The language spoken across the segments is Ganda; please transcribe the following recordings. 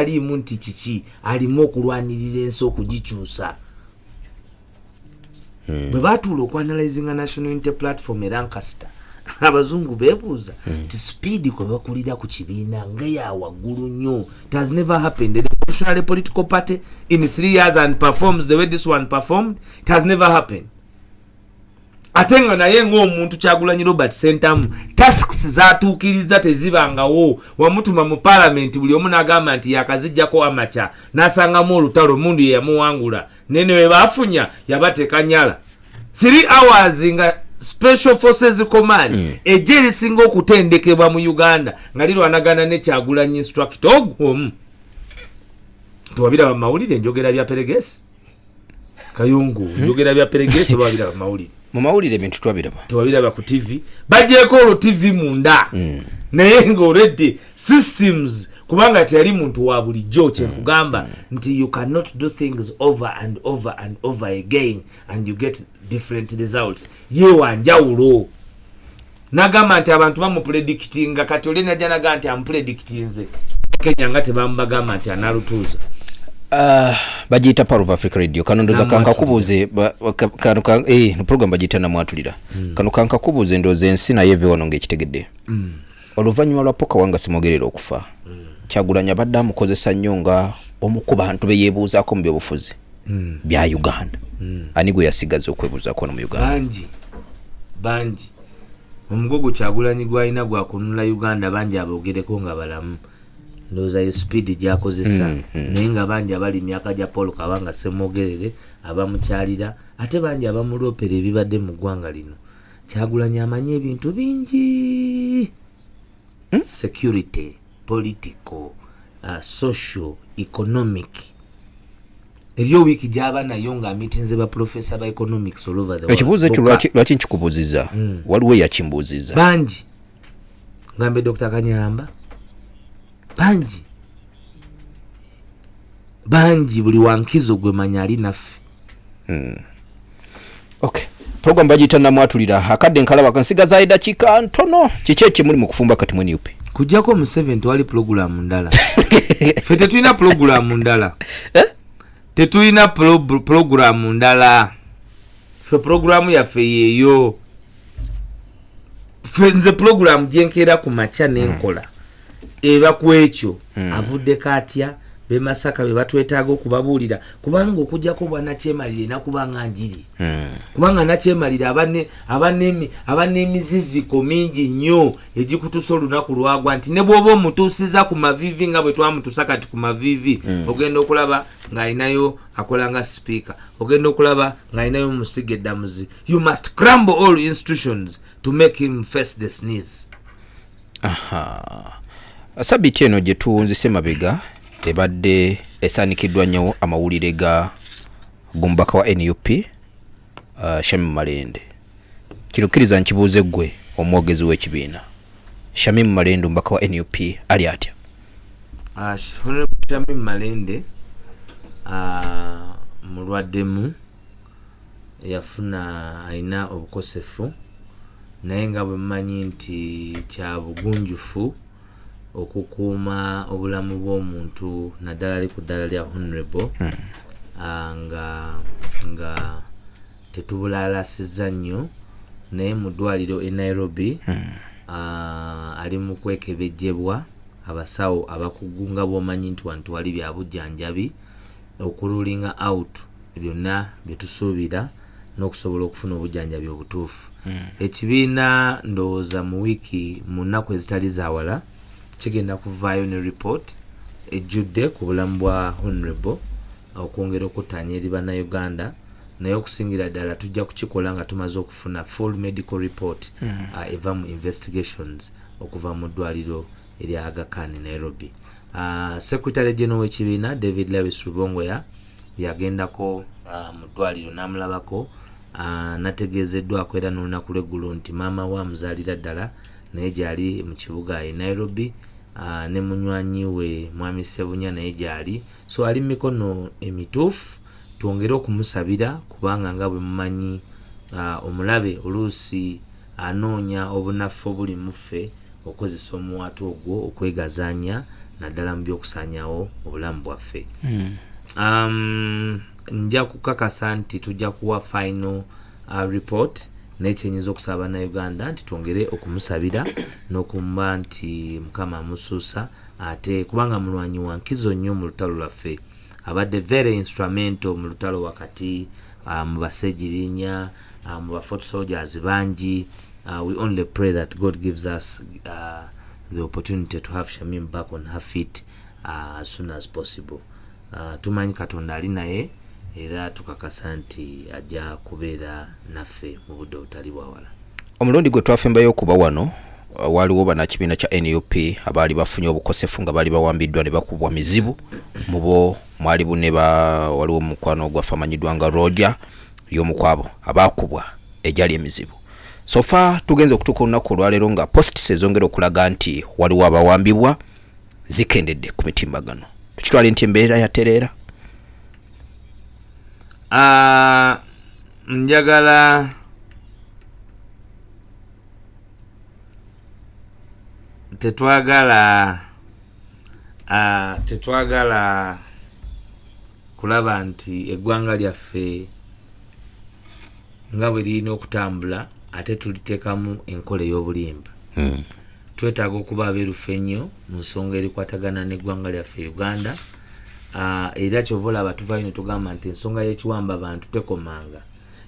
ali munti kiki alimu okulwanirira ensi okugikyusa bwe batuula okwanalizinga national unity platform era Lancaster abazungu beebuuza ti speed kwe bakulira ku kibiina nga ya waggulu nnyo. It has never happened. The revolutionary political party in 3 years and performs the way this one performed. It has never happened. Ate nga naye ng'omuntu Kyagulanyi Robert Sentamu tasks zatuukiriza tezibangawo wamutuma mu parliament buli omu n'agamba nti yakazijjako amaca n'asangamu olutalo mundu ye yamuwangula nene we baafunya yabateeka nyala 3 hours nga Special Forces Command ejje lisinga okutendekebwa mu Uganda nga lirwanagana ne Kyagulanyi instructor omu tewabiraba mawulire njogera bya Peregesi Kayungu njogera bya Peregesi babiraba mawulire mu mawulire bintu twabiraba ku TV bajjeko olo TV munda naye nga already systems kubanga teyali muntu wa bulijjo kyenkugamba nti you cannot do things over and over and over again and you get different results yewanjawulo nagamba nti abantu bamupredictinga kati oli najja naga nti ampredictinze Kenya nga tebambagamba nti analutuuza bajita Power of Africa Radio kanondoza kanka kubuze no program bajita na mwatulira kano kanka kubuze ndoze ensi na yeve wano ngekitegedde oluvanyuma lwa poka wanga simogerera okufa Kyagulanyi abadde amukozesa nnyo nga omukuba bantu beyebuuzaako mu byobufuzi bya Uganda ani gwe yasigaza okwebuuzaako no mu Uganda bangi omugogo Kyagulanyi gwalina gwakunula Uganda bangi abogereko nga balamu ndoza ye speed gyakozesa naye nga bangi abali myaka gya Paul Kabanga Semogerere abamukyalira ate bangi abamulopera ebibadde mu ggwanga lino Kyagulanyi amanye ebintu bingi security political social economic ebyo wiki gyaba nayo nga meetings ba professor ba economics all over the world ekibuuzo ekyo lwaki nkikubuuziza waliwo yakimbuuziza bangi ngambe Dr. Kanyamba bangi buli wankizo gwe manyali naffe okay program bajita namwatulira akadde nkalaba kansigaza aida kika ntono kiki muli mu kufumba kati mweni upi kujjako mu 7 wali program ndala fe tetulina program ndala tetulina program ndala fe program yaffe yeyo fe nze program gyenkera ku macha n'enkola eba kwekyo avudde katya be Masaka be batwetaaga okubabuulira kubanga okujjako bwana Kyemalire nakubanga njiri kubanga nakyemalire abanemiziziko mingi nnyo egikutusa olunaku lwagwa nti ne bw'oba omutuusiza ku mavivi nga bwe twamutuusa kati ku mavivi ogenda okulaba ng'alinayo akola nga speaker ogenda okulaba ng'alinayo musiga eddamuzi you must crumble all institutions to make him face the sneeze. Sabiti eno gye tuwunzise mabega ebadde esanikiddwa nnyo amawulire ga gumbaka wa NUP Shamim Malende. Kirukkiriza nkibuuze ggwe omwogezi w'ekibiina Shamim Malende mbaka wa NUP ali atya? Shamim Malende mulwaddemu yafuna alina obukosefu naye nga bwe mmanyi nti kya bugunjufu okukuuma obulamu bw'omuntu naddala ali ku ddala lya honorable nga tetubulaalasizza nnyo naye mu ddwaliro e Nairobi ali mu kwekebejjebwa abasawo abakugunga bw'omanyi nti wantu wali bya bujjanjabi okululinga out byonna bye tusuubira n'okusobola okufuna obujjanjabi obutuufu. Ekibiina ndowooza mu wiiki mu nnaku ezitali zaawala kigenda kuvaayo ne report ejjudde ku bulamu bwa honorable okwongera okutaanya eri bannayuganda naye okusingira ddala tujja kukikola nga tumaze okufuna full medical report eva mu investigations okuva mu ddwaliro erya Aga Khan Nairobi. Secretary General w'ekibiina David Lewis Rubongoya yagendako mu ddwaliro n'amulabako nategeezeddwako era n'olunaku lw'eggulo nti maama we amuzaalira ddala naye gyali mu kibuga e Nairobi ne munywanyi we Mwami Sebunya naye gyali so ali mikono emituufu twongere okumusabira kubanga nga bwe mumanyi omulabe oluusi anoonya obunafu obuli muffe okozesa omuwaatu ogwo okwegazanya naddala mu by'okusaanyawo obulamu bwaffe. Nja kukakasa nti tujja kuwa final report n'ekyenyinza okusaba na Uganda nti twongere okumusabira n'okumba nti Mukama amusuusa ate kubanga mulwanyi wa nkizo nnyo mu lutalo lwaffe, abadde very instrumental mu lutalo wakati mu basejjirinya mu ba foot soldiers bangi. We only pray that God gives us the opportunity to have Shamim back on her feet as soon as possible. Tumanyi Katonda ali naye era tukakasa nti ajja kubeera naffe mu budde obutali bwawala. Omulundi gwe twafembayo okuba wano waliwo bannakibiina kya NUP abaali bafunye obukosefu nga baali bawambiddwa ne bakubwa mizibu mubo mwali waliwo omukwano gwaffe amanyiddwa nga Roger y'omukwabo abakubwa ejali emizibu. Sofa tugenze okutuuka olunaku olwaleero nga posts ezongera okulaga nti waliwo abawambibwa zikendedde ku mitimbagano. Tukitwale nti embeera yatereera. Njagala tetwagala kulaba nti eggwanga lyaffe nga bwe lirina okutambula ate tuliteekamu enkola ey'obulimba. Twetaaga okuba abeerufu ennyo mu nsonga erikwatagana n'eggwanga lyaffe Uganda. Era kyova olaba tuvayo ne tugamba nti ensonga y'ekiwamba abantu tekomanga.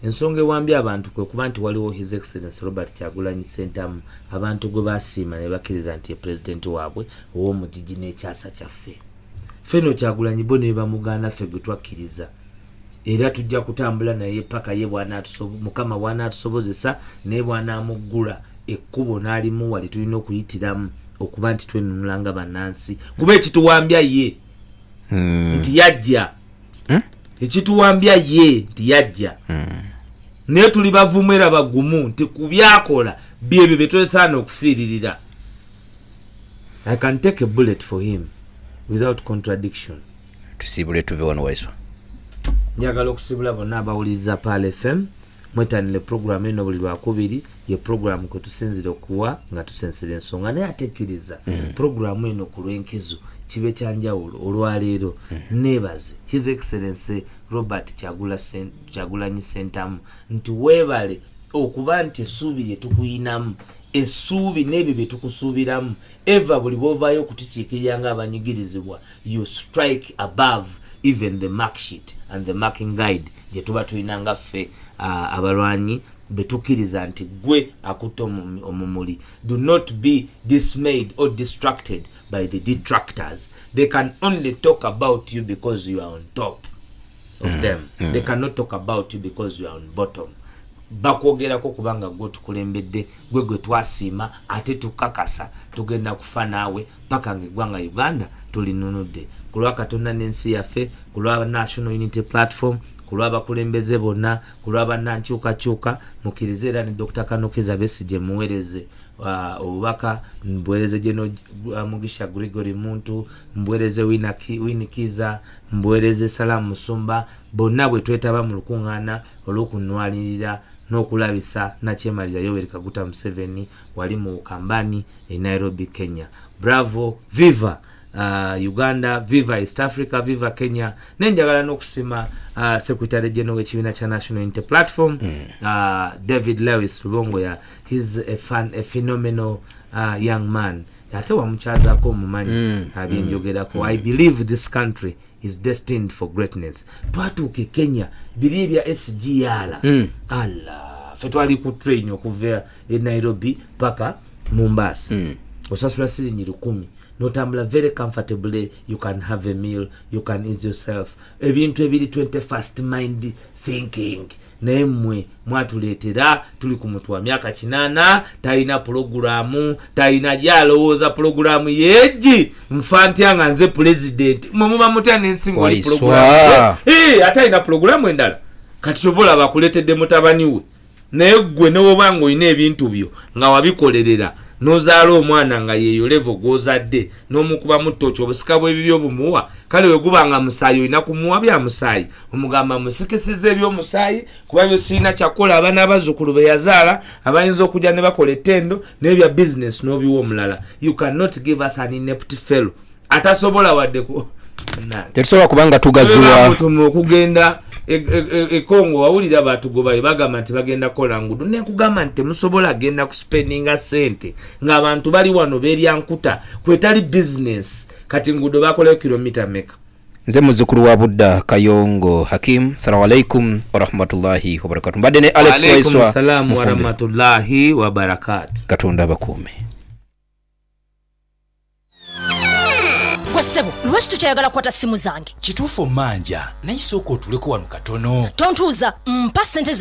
Ensonga ewambye abantu kwe kuba nti waliwo His Excellency Robert Kyagulanyi Ssentamu abantu gwe basiima ne bakkiriza nti ye pulezidenti waabwe ow'omugigi n'ekyasa kyaffe. Ffenno Kyagulanyi bo ne bamugaana ffe gwe twakkiriza. Era tujja kutambula naye paka ye Mukama bw'anaatusobozesa naye bw'anaamuggula ekkubo n'alimuwa lye tulina okuyitiramu okuba nti twenunulanga bannansi. Kuba ekituwambya ye nti yajja. Ekituwambya ye nti yajja. Naye tuli bavumu era bagumu nti ku byakola byebyo bye twesaana okufiiririra. I can take a bullet for him without contradiction. Tusibule tuve wano Waiswa. Njagala okusibula bonna abawuliriza Pal FM mwetanire program eno buli lwakubiri ye program kwe tusinzira okuwa nga tusensera ensonga naye atekkiriza program eno ku lw'enkizo kibe kyanjawulo olwaleero. Neebaze His Excellency Robert Kyagulanyi Ssentamu nti weebale okuba nti essuubi lye tukuyinamu essuubi n'ebyo bye tukusuubiramu eva buli bw'ovaayo okutukiikirira ng'abanyigirizibwa you strike above even the mark sheet and the marking guide gye tuba tulina nga ffe abalwanyi betukkiriza nti gwe akutte omumuli. Do not be dismayed or distracted by the detractors. They can only talk about you because you are on top of them. They cannot talk about you because you are on bottom. Bakwogerako kubanga gwe tukulembedde gwe twasiima ate tukakasa tugenda kufa naawe paka ng'eggwanga Uganda tulinunudde. Ku lwa Katonda n'ensi yaffe, ku lwa National Unity Platform, ku lw'abakulembeze bonna, ku lw'abannankyukakyuka, mukkirize era ne Dr. Kanokiza Besigye muweereze obubaka, mbuweereze General Mugisha Gregory Muntu, mbuweereze Winikiza, mbuweereze Salamu Musumba, bonna bwe twetaba mu lukuŋŋaana olw'okunwalirira n'okulabisa Nakyemalira Yoweri Kaguta Museveni wali mu Kambani e Nairobi, Kenya. Bravo, viva Uganda, viva East Africa, viva Kenya. Nenjagala n'okusima Secretary General w'ekibiina kya National Unity Platform, David Lewis Rubongoya. He's a phenomenal young man. Ate wamukyazaako omumanyi abyenjogerako. I believe this country is destined for greatness. Twatuuke Kenya biri ebya SGR. Allah, ffe twali ku train okuva e Nairobi paka Mombasa. Osasula siringi 10. Notambula very comfortably. You can have a meal, you can ease yourself. Ebintu ebiri 21st mind thinking. Naye mmwe mwatuleetera tuli ku mutwe wa myaka 8 talina programu, talina gyalowooza programu yeegi nfa ntya nga nze president mwe muba mutya n'ensingo oli programu atalina programu endala kati kyovola bakuleetedde mutabani we naye ggwe n'oba ng'olina ebintu byo nga wabikolerera nozaala omwana nga yeyo level gozadde n'omukuba mu ttooki obusika bw'ebibyo obumuwa kale we gubanga musaayi olina kumuwa bya musaayi omugamba musikisiza ebyomusaayi kuba byo sirina kyakola abaana abazzukulu be yazaala abayinza okujja ne bakola ettendo n'ebya business n'obiwa omulala. You cannot give us an inept fellow atasobola wadde tetusobola kubanga tugaziwa okugenda Kongo wawulira batugoba bagamba nti bagenda kola ngudu nekugamba nti musobola agenda ku spendinga sente ng'abantu bali wano beryankuta kwetali business kati ngudu bakola kilomita meka. Nze muzukuru wa Budda Kayongo Hakim. Assalamu alaikum wa rahmatullahi wa barakatuh. Mbadde ne Alex Waiswa Mufumbiro wa rahmatullahi wa barakatuh. Katonda bakuume. Sebo lwaki tukyayagala kwata simu zange kituufu manja naye sooka otuleko wano katono tontuuza mpa sente